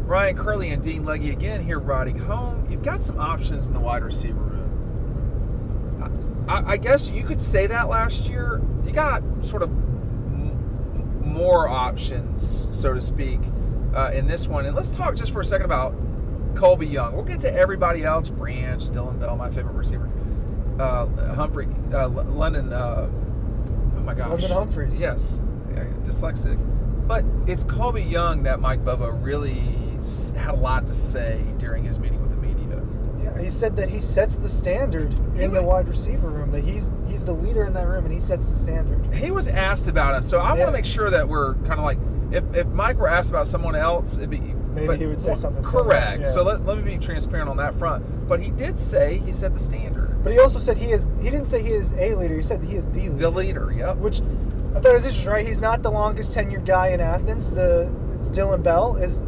Ryan Curley and Dean Legge again here riding home. You've got some options in the wide receiver room. I guess you could say that last year. You got sort of more options, so to speak, in this one. And let's talk just for a second about Colby Young. We'll get to everybody else. Branch, Dylan Bell, my favorite receiver. Humphrey, London, oh my gosh. London Humphreys. Yes, dyslexic. But it's Colby Young that Mike Bobo really had a lot to say during his meeting with the media. Yeah, he said that he sets the standard in the wide receiver room, that he's the leader in that room, and he sets the standard. He was asked about him, so I want to make sure that we're kind of like, if Mike were asked about someone else, it'd be... Maybe he would say something correct. Yeah. So let me be transparent on that front. But he did say he set the standard. But he also said he didn't say he is a leader, he said he is the leader. The leader, yep. Which I thought was interesting, right? He's not the longest tenured guy in Athens. It's Dylan Bell is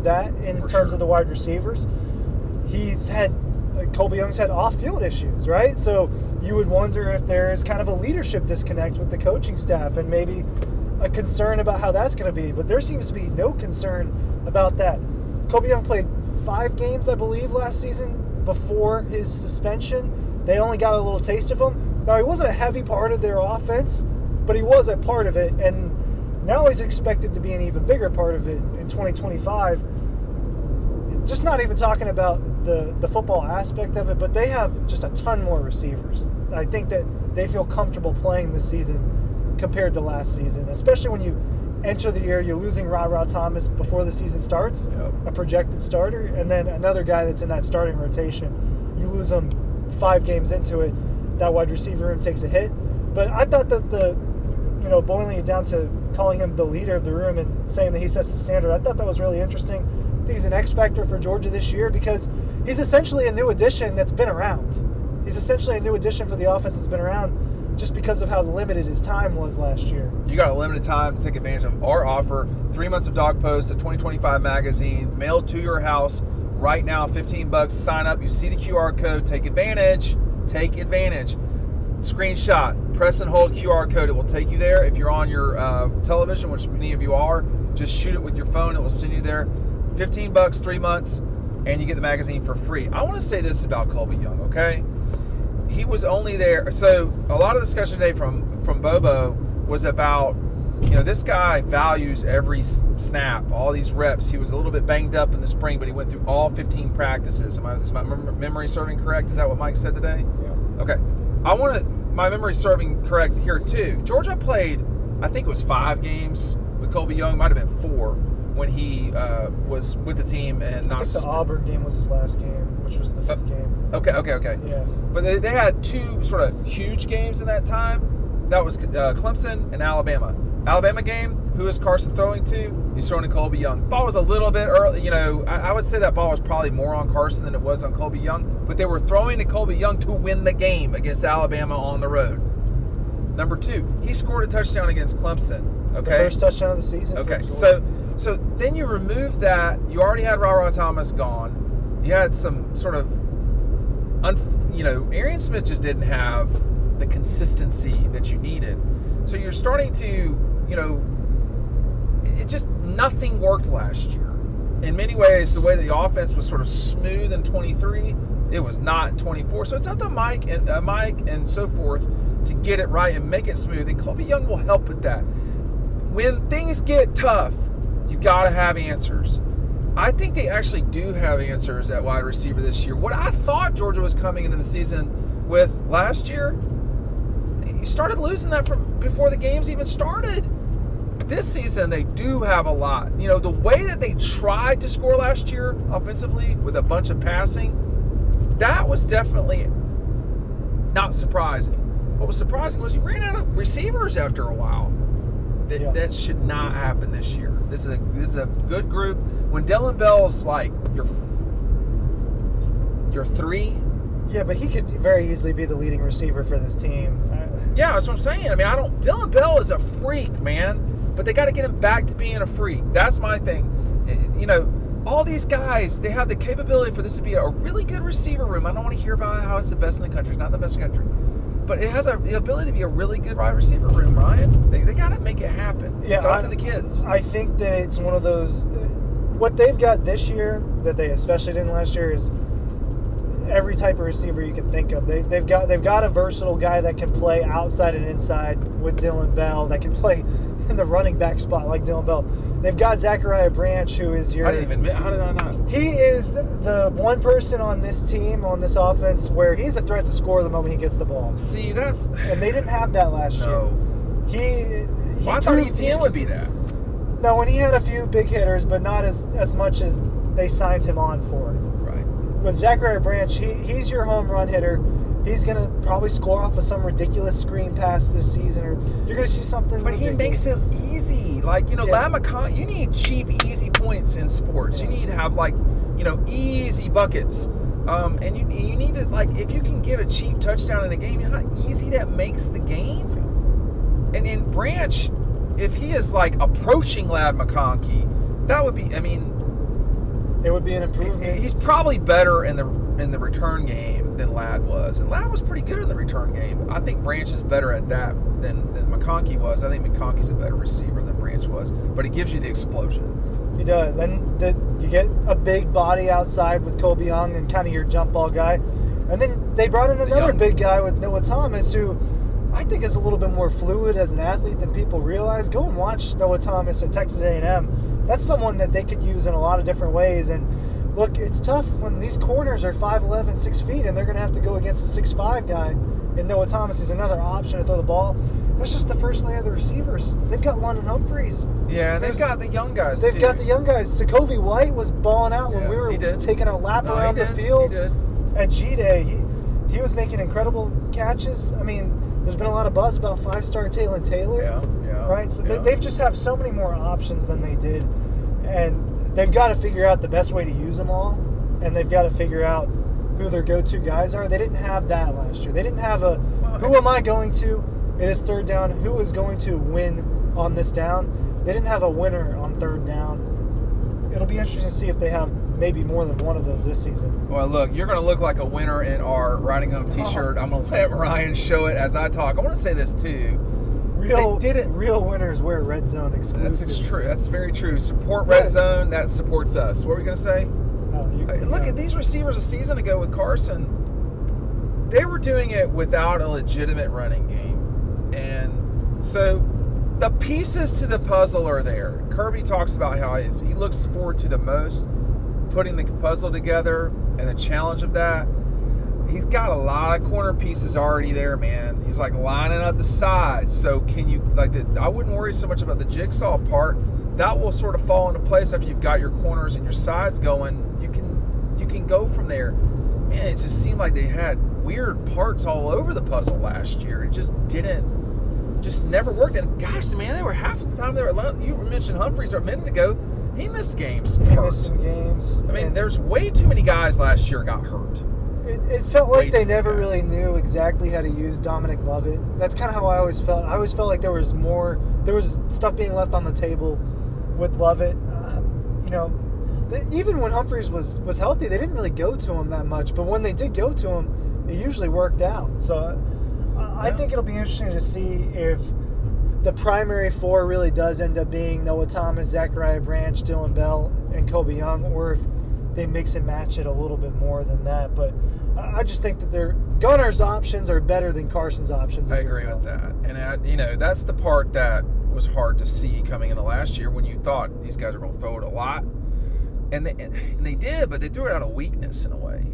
that in terms of the wide receivers. Colby Young's had off-field issues, right? So you would wonder if there is kind of a leadership disconnect with the coaching staff and maybe a concern about how that's going to be. But there seems to be no concern about that. Colby Young played 5 games, I believe, last season before his suspension. They only got a little taste of him. Now, he wasn't a heavy part of their offense, but he was a part of it, and now he's expected to be an even bigger part of it in 2025. Just not even talking about the football aspect of it, but they have just a ton more receivers. I think that they feel comfortable playing this season compared to last season, especially when you enter the year, you're losing Ra Thomas before the season starts, a projected starter, and then another guy that's in that starting rotation. You lose him 5 games into it, that wide receiver room takes a hit. But I thought that boiling it down to calling him the leader of the room and saying that he sets the standard, I thought that was really interesting. I think he's an X factor for Georgia this year because he's essentially a new addition that's been around. He's essentially a new addition for the offense that's been around just because of how limited his time was last year. You got a limited time to take advantage of our offer. 3 months of Dawg Post, a 2025 magazine, mailed to your house right now, $15. Sign up. You see the QR code. Take advantage. Take advantage. Screenshot. Press and hold QR code. It will take you there. If you're on your television, which many of you are, just shoot it with your phone. It will send you there. $15, 3 months, and you get the magazine for free. I want to say this about Colby Young, okay? He was only there. So a lot of discussion today from Bobo was about, this guy values every snap, all these reps. He was a little bit banged up in the spring, but he went through all 15 practices. Is my memory serving correct? Is that what Mike said today? Yeah. Okay. My memory serving correct here too. Georgia played, I think it was 5 games with Colby Young. Might have been 4 when he was with the team and not. I think the Auburn game was his last game, which was the 5th game. Okay. Yeah. But they had 2 sort of huge games in that time. That was Clemson and Alabama. Alabama game, who is Carson throwing to? He's throwing to Colby Young. Ball was a little bit early. I would say that ball was probably more on Carson than it was on Colby Young. But they were throwing to Colby Young to win the game against Alabama on the road. Number 2, he scored a touchdown against Clemson. Okay. The first touchdown of the season. Okay. So then you remove that. You already had Ra Thomas gone. You had some sort of, Arian Smith just didn't have the consistency that you needed. So you're starting to, it just, nothing worked last year. In many ways, the way that the offense was sort of smooth in 23, it was not in 24. So it's up to Mike and so forth to get it right and make it smooth. And Colby Young will help with that. When things get tough, you got to have answers. I think they actually do have answers at wide receiver this year. What I thought Georgia was coming into the season with last year, you started losing that from before the games even started. This season, they do have a lot. The way that they tried to score last year offensively with a bunch of passing, that was definitely not surprising. What was surprising was you ran out of receivers after a while. That should not happen this year. This is a good group. When Dylan Bell's like your 3. Yeah, but he could very easily be the leading receiver for this team. Yeah, that's what I'm saying. Dylan Bell is a freak, man. But they got to get him back to being a freak. That's my thing. All these guys, they have the capability for this to be a really good receiver room. I don't want to hear about how it's the best in the country. It's not the best in the country. But it has the ability to be a really good wide receiver room, Ryan. They got to make it happen. Yeah, it's up to the kids. I think that it's one of those, what they've got this year that they especially didn't last year is every type of receiver you can think of. They've got a versatile guy that can play outside and inside with Dylan Bell, that can play in the running back spot like Dylan Bell. They've got Zachariah Branch, who is your... How did I not? He is the one person on this team, on this offense, where he's a threat to score the moment he gets the ball. See, that's... And they didn't have that last year. I thought ETN would be that. No, and he had a few big hitters, but not as much as they signed him on for. Right. With Zachariah Branch, he's your home run hitter. He's going to probably score off of some ridiculous screen pass this season, or you're going to see something But ridiculous. he makes it easy. Like, Lad McConkey, you need cheap, easy points in sports. Yeah. You need to have, easy buckets. And you need to, if you can get a cheap touchdown in a game, you know how easy that makes the game? And in Branch, if he is, approaching Lad McConkey, that would be, it would be an improvement. He's probably better in the return game than Ladd was. And Ladd was pretty good in the return game. I think Branch is better at that than McConkey was. I think McConkey's a better receiver than Branch was. But he gives you the explosion. He does. And you get a big body outside with Kobe Young and kind of your jump ball guy. And then they brought in another big guy with Noah Thomas, who I think is a little bit more fluid as an athlete than people realize. Go and watch Noah Thomas at Texas A&M. That's someone that they could use in a lot of different ways. And look, it's tough when these corners are 5'11", 6 feet, and they're going to have to go against a 6'5" guy. And Noah Thomas is another option to throw the ball. That's just the first layer of the receivers. They've got London Humphreys. Yeah, they've got the young guys, They've got the young guys. Sokovie White was balling out when we were taking a lap around the field at G-Day. He was making incredible catches. There's been a lot of buzz about 5-star Taylor Taylor. Yeah. Right? So they've just have so many more options than they did. And they've got to figure out the best way to use them all. And they've got to figure out who their go-to guys are. They didn't have that last year. They didn't have who am I going to? It is third down. Who is going to win on this down? They didn't have a winner on third down. It'll be interesting to see if they have maybe more than one of those this season. Well, look, you're going to look like a winner in our Riding Home t-shirt. I'm going to let Ryan show it as I talk. I want to say this, too. Real winners wear Red Zone exclusives. That's true. That's very true. Support Red Zone. That supports us. What were we going to say? Look at these receivers a season ago with Carson. They were doing it without a legitimate running game. And so the pieces to the puzzle are there. Kirby talks about how he looks forward to the most putting the puzzle together and the challenge of that. He's got a lot of corner pieces already there, man. He's lining up the sides. So can you I wouldn't worry so much about the jigsaw part. That will sort of fall into place after you've got your corners and your sides going. You can go from there. Man, it just seemed like they had weird parts all over the puzzle last year. It just never worked. And gosh, man, they were half the time they were. You mentioned Humphreys a minute ago. He missed games. He missed some games. There's way too many guys last year got hurt. It felt like they never really knew exactly how to use Dominic Lovett. That's kind of how I always felt. I always felt like there was stuff being left on the table with Lovett. Even when Humphreys was healthy, they didn't really go to him that much. But when they did go to him, it usually worked out. So I think it'll be interesting to see if the primary four really does end up being Noah Thomas, Zachariah Branch, Dylan Bell, and Kobe Young, or if they mix and match it a little bit more than that. But I just think that their Gunner's options are better than Carson's options. I agree with that. And, that's the part that was hard to see coming into last year when you thought these guys were going to throw it a lot. And they did, but they threw it out of weakness in a way.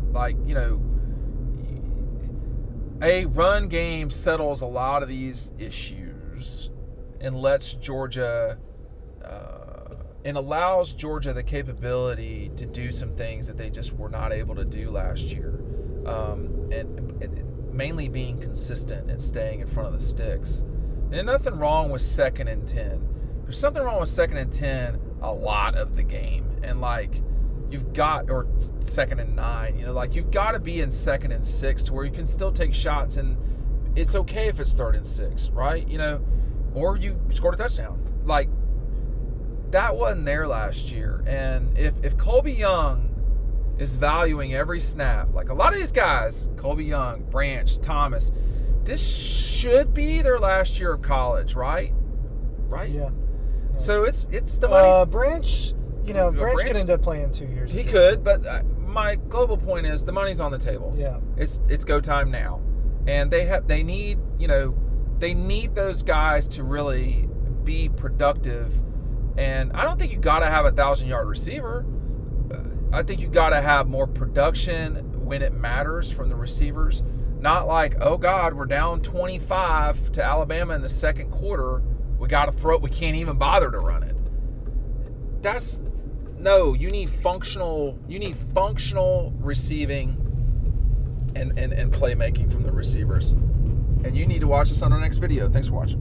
A run game settles a lot of these issues and lets Georgia and allows Georgia the capability to do some things that they just were not able to do last year. And mainly being consistent and staying in front of the sticks. And there's nothing wrong with 2nd and 10. There's something wrong with 2nd and 10 a lot of the game. And you've got, or 2nd and 9, you've got to be in 2nd and 6 to where you can still take shots, and it's okay if it's 3rd and 6, right? Or you scored a touchdown. That wasn't there last year. And if Colby Young is valuing every snap, a lot of these guys, Colby Young, Branch, Thomas, this should be their last year of college, right? Right? Yeah. So it's the money. Branch, Branch could end up playing 2 years. He could, but my global point is the money's on the table. Yeah. It's go time now. And they need those guys to really be productive. And I don't think you got to have a 1,000-yard receiver. I think you got to have more production when it matters from the receivers. Not like, oh God, we're down 25 to Alabama in the second quarter. We got to throw it. We can't even bother to run it. You need functional receiving and playmaking from the receivers. And you need to watch this on our next video. Thanks for watching.